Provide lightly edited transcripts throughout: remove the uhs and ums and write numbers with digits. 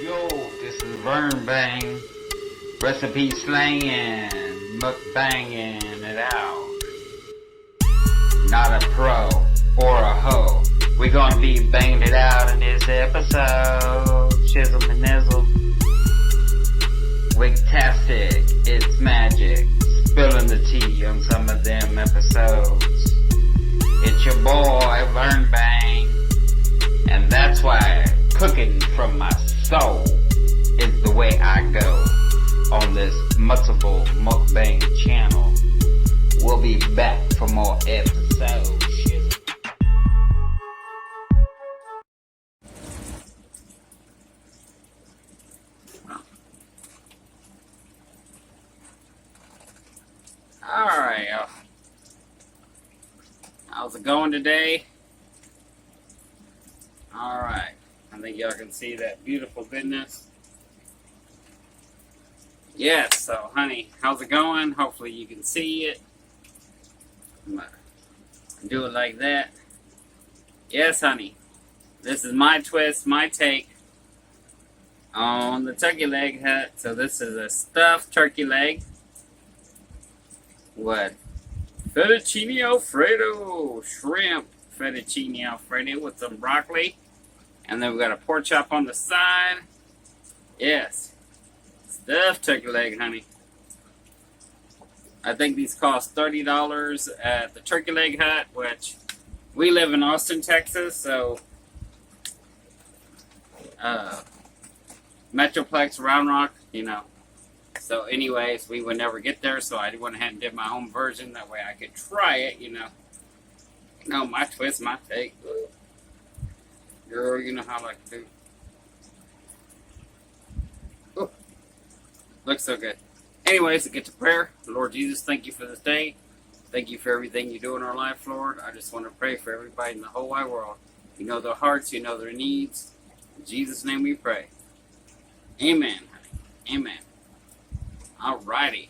Yo, this is VERN Bang, recipe slanging, mukbanging it out. Not a pro or a hoe. We gonna be banging it out in this episode. Chisel and nizzle. Wigtastic, it's magic. Spilling the tea on some of them episodes. It's your boy VERN Bang, and that's why cooking from my soul is the way I go on this multiple mukbang channel. We'll be back for more episodes. Alright, how's it going today? Alright, I think y'all can see that beautiful goodness. Yes, so honey, how's it going? Hopefully you can see it. I'm gonna do it like that. Yes, honey, this is my twist, my take on the turkey leg hut. So this is a stuffed turkey leg. What? Fettuccine Alfredo, shrimp fettuccine Alfredo with some broccoli. And then we got a pork chop on the side. Yes. Stuffed turkey leg, honey. I think these cost $30 at the Turkey Leg Hut, which we live in Austin, Texas, so Metroplex, Round Rock, you know. So anyways, we would never get there, so I went ahead and did my own version. That way I could try it, you know. You know, my twist, my take. Girl, you know how I like to do. Ooh, looks so good. Anyways, to get to prayer. Lord Jesus, thank you for this day. Thank you for everything you do in our life, Lord. I just want to pray for everybody in the whole wide world. You know their hearts, you know their needs. In Jesus' name we pray. Amen, honey. Amen. Alrighty.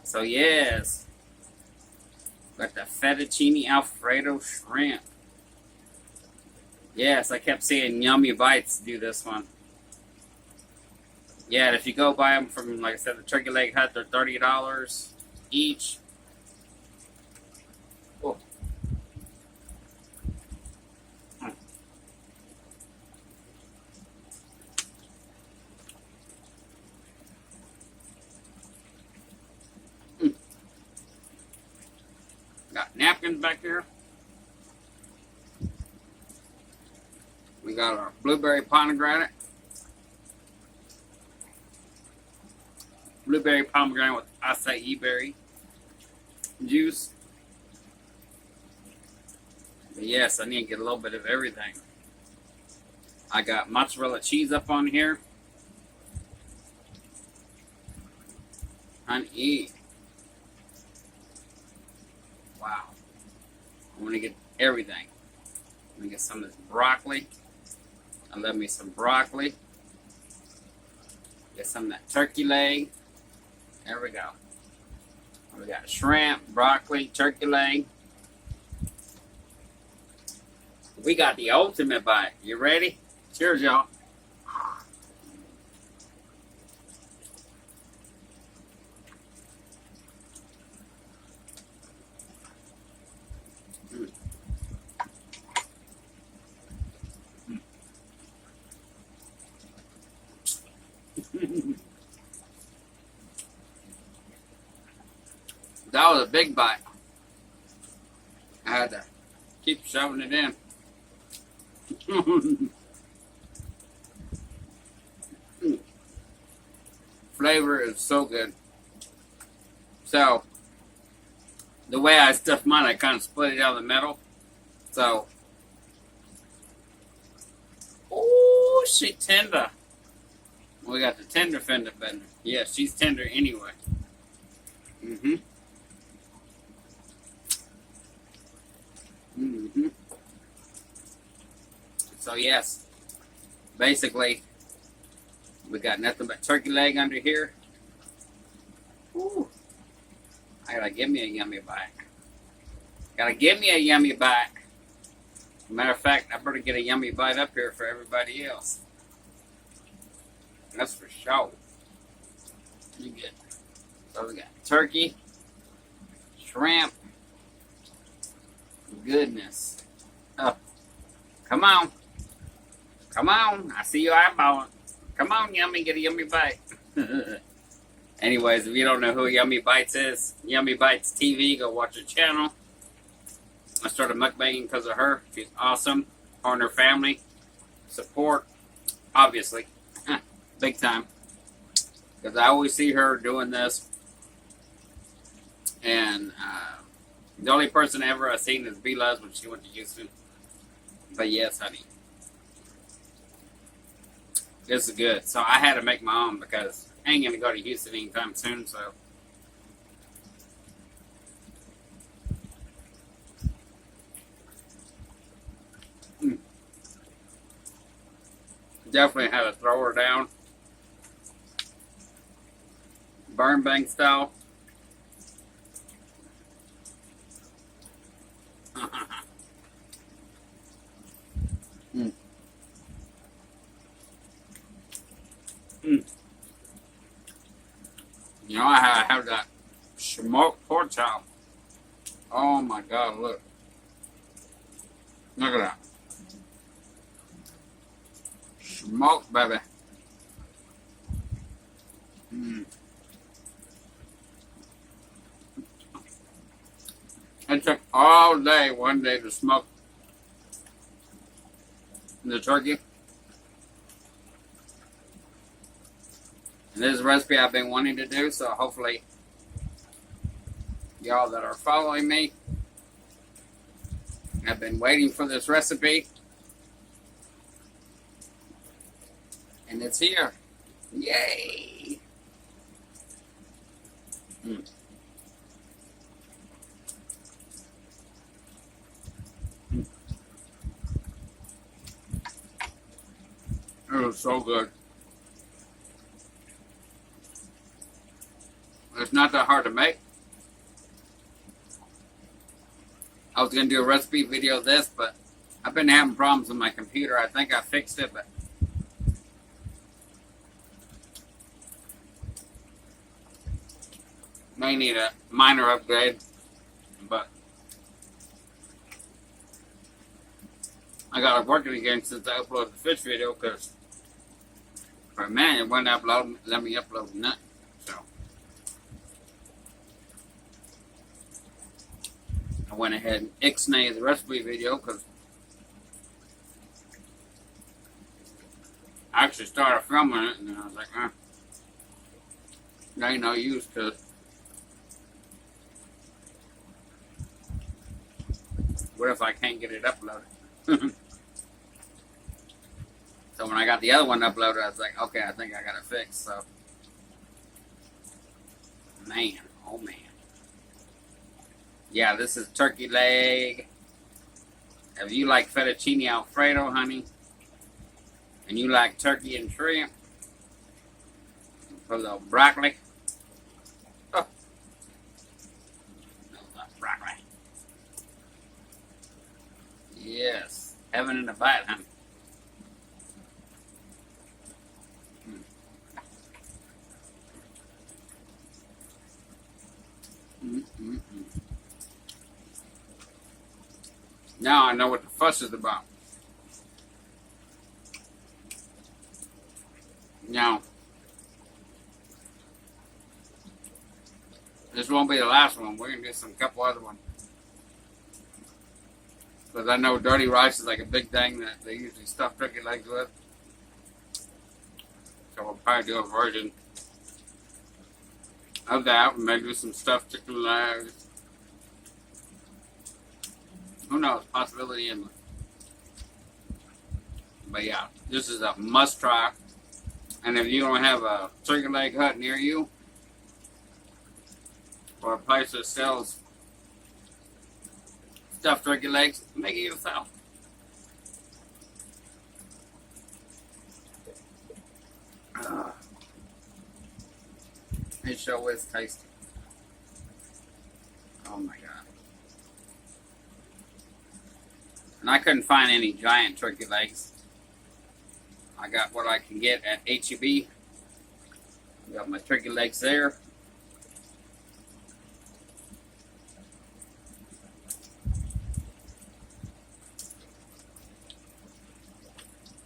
So yes, got the Fettuccine Alfredo shrimp. Yes, I kept seeing Yummy Bites do this one. Yeah, and if you go buy them from, like I said, the Turkey Leg Hut, they're $30 each. Oh. Got napkins back here. We got our blueberry pomegranate. Blueberry pomegranate with acai berry juice. But yes, I need to get a little bit of everything. I got mozzarella cheese up on here. Honey. Wow. I want to get everything. Let me get some of this broccoli. I love me some broccoli. Get some of that turkey leg. There we go. We got shrimp, broccoli, turkey leg. We got the ultimate bite. You ready? Cheers, y'all. That was a big bite. I had to keep shoving it in. Flavor is so good. So, the way I stuffed mine, I kind of split it down the middle. So, oh, she tender. We got the tender fender bender. Yeah, she's tender anyway. Mm-hmm. Mm-hmm. So yes, basically, we got nothing but turkey leg under here. Ooh. I gotta give me a yummy bite. Gotta give me a yummy bite. Matter of fact, I better get a yummy bite up here for everybody else. That's for sure. You get. So we got turkey, shrimp. Goodness. Oh, come on. Come on. I see you eyeballing. Come on, Yummy. Get a Yummy Bite. Anyways, if you don't know who Yummy Bites is, Yummy Bites TV, go watch her channel. I started mukbanging because of her. She's awesome. Her and her family. Support, obviously. Big time. Because I always see her doing this. And the only person ever I've seen is B-Luz when she went to Houston. But yes, honey. This is good. So I had to make my own because I ain't going to go to Houston anytime soon. So definitely had to throw her down. Burn bang style. You know, I have that smoked pork chop. Oh my God, look. Look at that. Smoked, baby. It took all day, one day, to smoke the turkey. And this is a recipe I've been wanting to do, so hopefully y'all that are following me have been waiting for this recipe. And it's here. Yay! It was so good. It's not that hard to make. I was going to do a recipe video of this, but I've been having problems with my computer. I think I fixed it, but may need a minor upgrade. But I got it working again since I uploaded the fish video, because for a man, it wouldn't upload, let me upload nothing. So I went ahead and ixnayed the recipe video because I actually started filming it and then I was like, there ain't no use to it. What if I can't get it uploaded? So when I got the other one uploaded, I was like, okay, I think I got it fixed. So, man, oh man. Yeah, this is turkey leg. If you like fettuccine Alfredo, honey, and you like turkey and shrimp, put a little broccoli. Oh, no, not broccoli. Yes, heaven in a bite, honey. Now I know what the fuss is about. Now, this won't be the last one. We're going to do some couple other ones. Because I know dirty rice is like a big thing that they usually stuff turkey legs with. So we'll probably do a version of that. Maybe do some stuffed chicken legs. Who knows? Possibility endless. But yeah, this is a must try. And if you don't have a turkey leg hut near you, or a place that sells stuffed turkey legs, make it yourself. It sure is tasty. Oh my God. And I couldn't find any giant turkey legs. I got what I can get at HEB. Got my turkey legs there.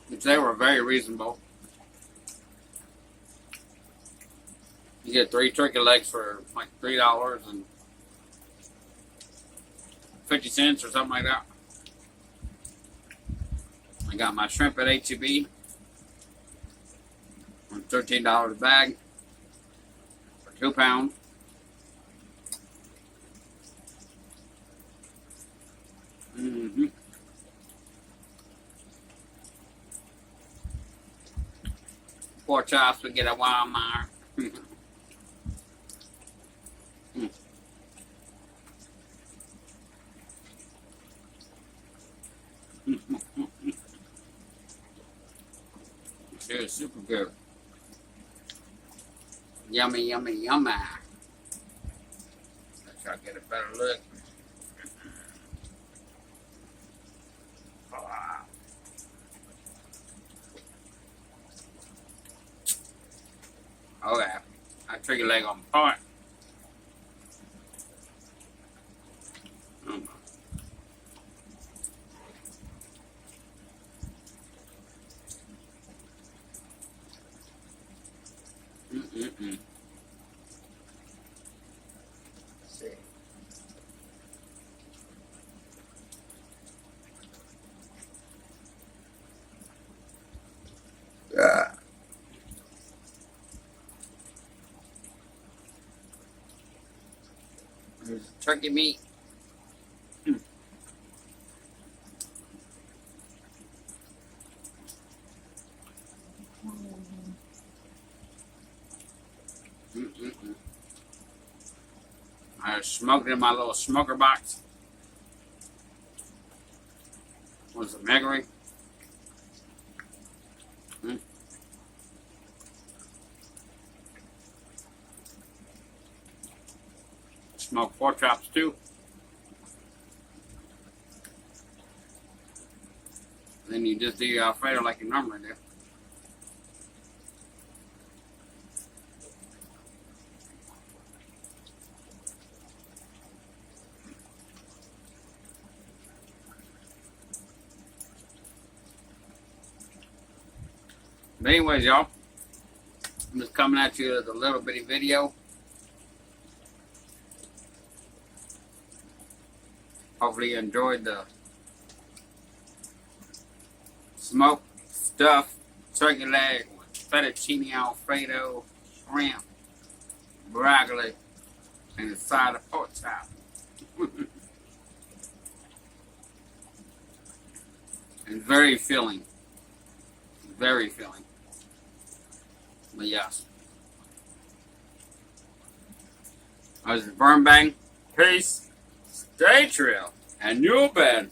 Which they were very reasonable. You get 3 turkey legs for like $3.50 or something like that. I got my shrimp at H-E-B. $13 a bag for 2 pounds. Pork chops we get at Walmart. It's super good. Yummy, yummy, yummy. Let's try to get a better look. Oh yeah, I turkey leg on point. See. Yeah. There's turkey meat. I smoked it in my little smoker box. Was some hickory. Smoked pork chops too. Then you just do your Alfredo like you normally do. But anyways, y'all, I'm just coming at you with a little bitty video. Hopefully you enjoyed the smoked stuffed turkey leg with fettuccine Alfredo, shrimp, broccoli, and a side of pork chop. And very filling. Very filling. But yes. I was VERN Bang. Peace. Stay true. And you'll bet.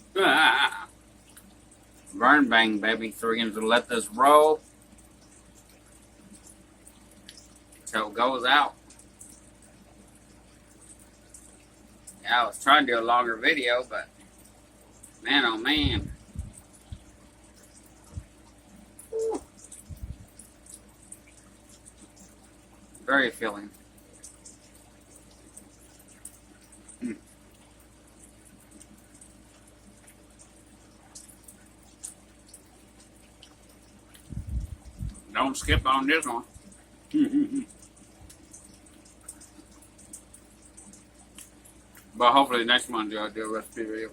VERN Bang, baby. So we're going to let this roll until it goes out. Yeah, I was trying to do a longer video, but man, oh man. Whew. Very filling. Don't skip on this one. But hopefully the next one I'll do a recipe video.